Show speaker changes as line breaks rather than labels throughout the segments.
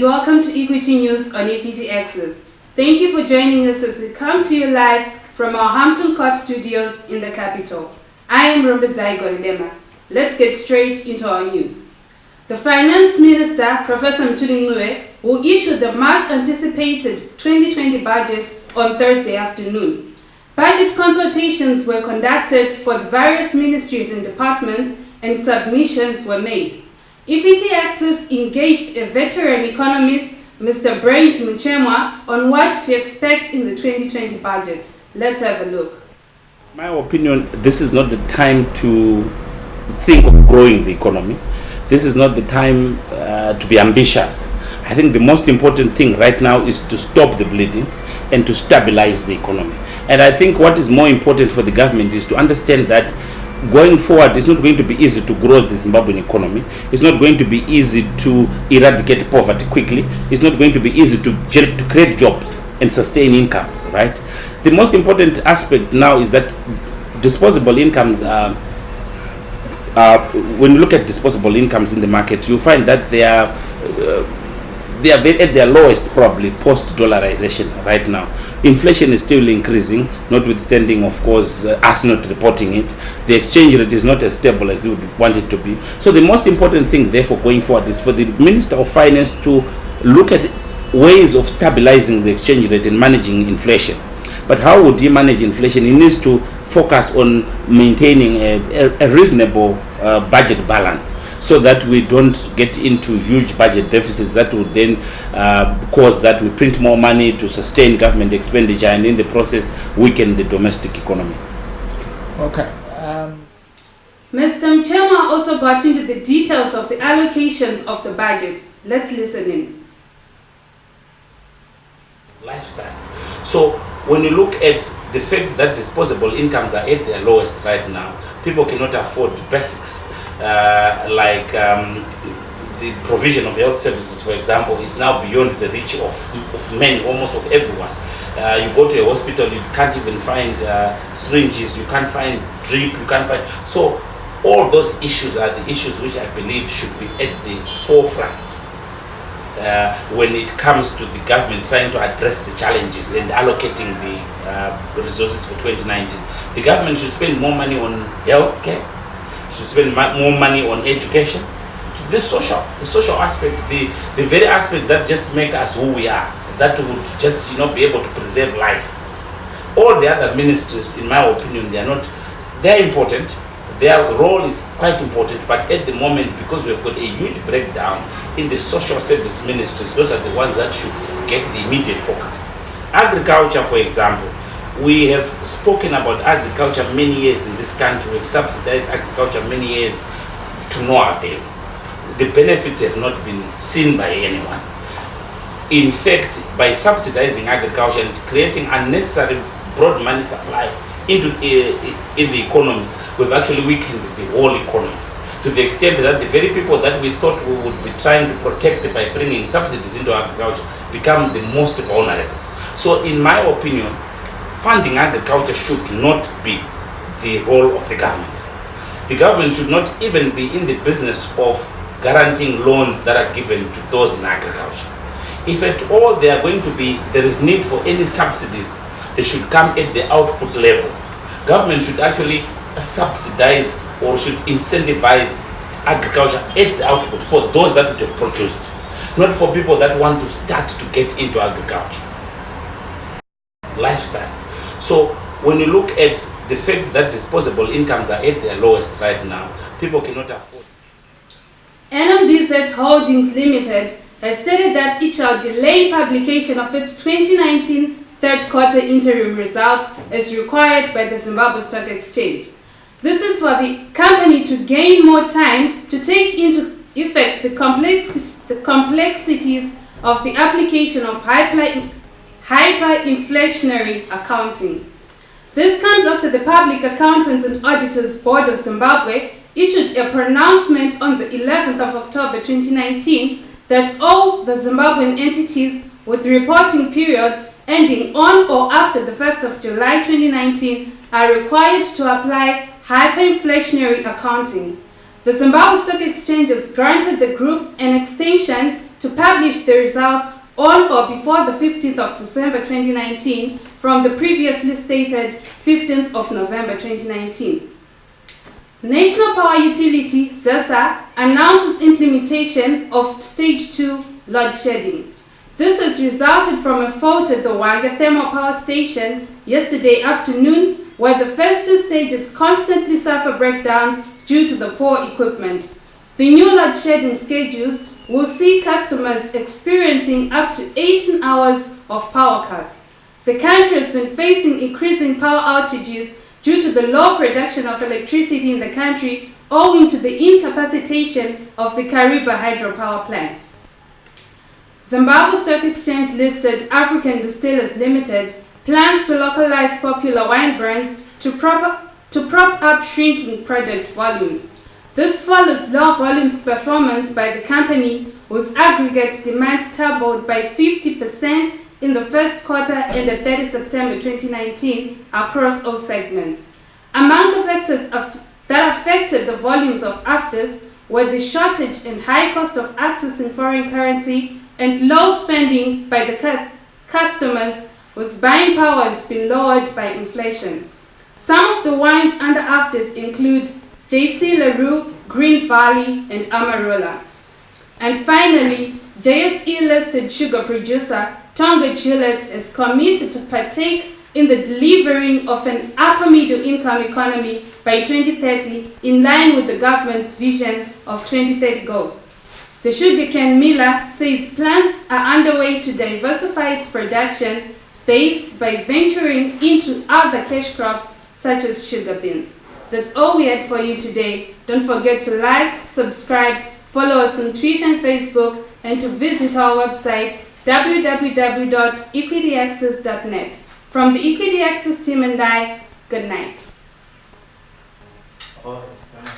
and welcome to Equity News on EquityAxis. Thank you for joining us as we come to you live from our Hampton Court studios in the capital. I am Rombedzai Golema. Let's get straight into our news. The Finance Minister, Professor Mtuli, will issue the much-anticipated 2020 budget on Thursday afternoon. Budget consultations were conducted for the various ministries and departments, and submissions were made. EquityAxis engaged a veteran economist, Mr. Brains Mchemwa, on what to expect in the 2020 budget. Let's have a look.
In my opinion, this is not the time to think of growing the economy. This is not the time to be ambitious. I think the most important thing right now is to stop the bleeding and to stabilize the economy. And I think what is more important for the government is to understand that going forward, it's not going to be easy to grow the Zimbabwean economy. It's not going to be easy to eradicate poverty quickly. It's not going to be easy to create jobs and sustain incomes, right? The most important aspect now is that disposable incomes are, when you look at disposable incomes in the market, you find that they are at their lowest probably post-dollarization right now. Inflation is still increasing, notwithstanding, of course, us not reporting it. The exchange rate is not as stable as you would want it to be. So the most important thing, therefore, going forward is for the Minister of Finance to look at ways of stabilizing the exchange rate and managing inflation. But how would he manage inflation? He needs to focus on maintaining a reasonable budget balance, so that we don't get into huge budget deficits that would then cause that we print more money to sustain government expenditure and in the process weaken the domestic economy.
Okay.
Mr. Mchemwa also got into the details of the allocations of the budget. Let's listen in.
Lifestyle. So when you look at the fact that disposable incomes are at their lowest right now, people cannot afford basics. Like the provision of health services, for example, is now beyond the reach of many, almost of everyone. You go to a hospital, you can't even find syringes, you can't find drip, you can't find... So all those issues are the issues which I believe should be at the forefront when it comes to the government trying to address the challenges and allocating the resources for 2019. The government should spend more money on health care, should spend more money on education, the social aspect, the very aspect that just make us who we are, that would just be able to preserve life. All the other ministries, in my opinion, they're important. Their role is quite important, but at the moment, because we've got a huge breakdown in the social service ministries, those are the ones that should get the immediate focus. Agriculture, for example. We have spoken about agriculture many years in this country. We've subsidized agriculture many years to no avail. The benefits have not been seen by anyone. In fact, by subsidizing agriculture and creating unnecessary broad money supply in the economy, we've actually weakened the whole economy, to the extent that the very people that we thought we would be trying to protect by bringing subsidies into agriculture become the most vulnerable. So in my opinion, funding agriculture should not be the role of the government. The government should not even be in the business of guaranteeing loans that are given to those in agriculture. If at all there is need for any subsidies, they should come at the output level. Government should actually subsidize or should incentivize agriculture at the output for those that would have produced, not for people that want to start to get into agriculture. Lifestyle. So when you look at the fact that disposable incomes are at their lowest right now, people cannot afford.
NMBZ Holdings Limited has stated that it shall delay publication of its 2019 third quarter interim results as required by the Zimbabwe Stock Exchange. This is for the company to gain more time to take into effect the complexities of the application of hyperinflationary accounting. This comes after the Public Accountants and Auditors Board of Zimbabwe issued a pronouncement on the 11th of October 2019 that all the Zimbabwean entities with reporting periods ending on or after the 1st of July 2019 are required to apply hyperinflationary accounting. The Zimbabwe Stock Exchange has granted the group an extension to publish the results on or before the 15th of December 2019 from the previously stated 15th of November 2019. National Power Utility, ZESA, announces implementation of Stage 2 load shedding. This has resulted from a fault at the Wanga Thermal Power Station yesterday afternoon, where the first two stages constantly suffer breakdowns due to the poor equipment. The new load shedding schedules will see customers experiencing up to 18 hours of power cuts. The country has been facing increasing power outages due to the low production of electricity in the country owing to the incapacitation of the Kariba hydropower plant. Zimbabwe Stock Exchange listed African Distillers Limited plans to localize popular wine brands to prop up shrinking product volumes. This follows low volumes performance by the company, whose aggregate demand tumbled by 50% in the first quarter ended 30 September 2019 across all segments. Among the factors that affected the volumes of AFDIS were the shortage and high cost of accessing foreign currency and low spending by the customers, whose buying power has been lowered by inflation. Some of the wines under AFDIS include JC Leroux, Green Valley, and Amarola. And finally, JSE-listed sugar producer TONGAAT HULLETT is committed to partake in the delivering of an upper middle income economy by 2030 in line with the government's vision of 2030 goals. The sugarcane miller says plans are underway to diversify its production base by venturing into other cash crops such as sugar beans. That's all we had for you today. Don't forget to like, subscribe, follow us on Twitter and Facebook, and to visit our website www.EquityAxis.net. From the EquityAxis team and I, good night.
Oh, it's fine.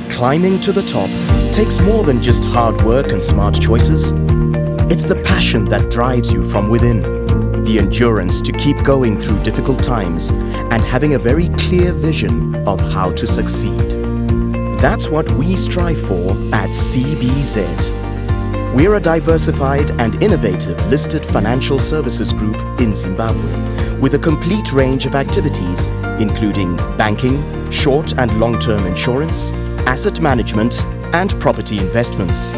Climbing to the top takes more than just hard work and smart choices. It's the passion that drives you from within, the endurance to keep going through difficult times, and having a very clear vision of how to succeed. That's what we strive for at CBZ. We're a diversified and innovative listed financial services group in Zimbabwe with a complete range of activities including banking, short and long-term insurance, asset management, and property investments.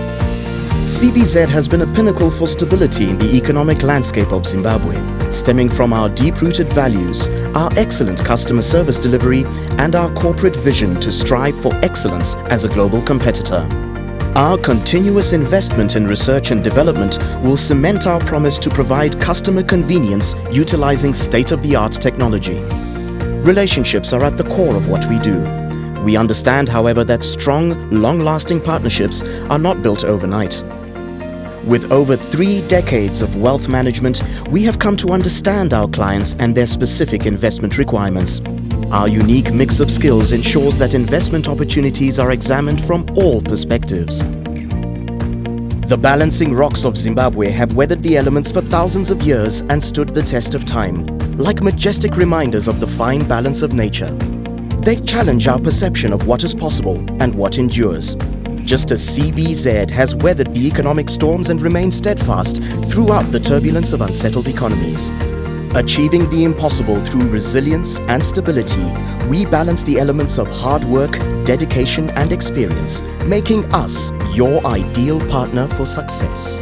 CBZ has been a pinnacle for stability in the economic landscape of Zimbabwe, stemming from our deep-rooted values, our excellent customer service delivery, and our corporate vision to strive for excellence as a global competitor. Our continuous investment in research and development will cement our promise to provide customer convenience utilizing state-of-the-art technology. Relationships are at the core of what we do. We understand, however, that strong, long-lasting partnerships are not built overnight. With over 3 decades of wealth management, we have come to understand our clients and their specific investment requirements. Our unique mix of skills ensures that investment opportunities are examined from all perspectives. The balancing rocks of Zimbabwe have weathered the elements for thousands of years and stood the test of time, like majestic reminders of the fine balance of nature. They challenge our perception of what is possible and what endures, just as CBZ has weathered the economic storms and remained steadfast throughout the turbulence of unsettled economies. Achieving the impossible through resilience and stability, we balance the elements of hard work, dedication and experience, making us your ideal partner for success.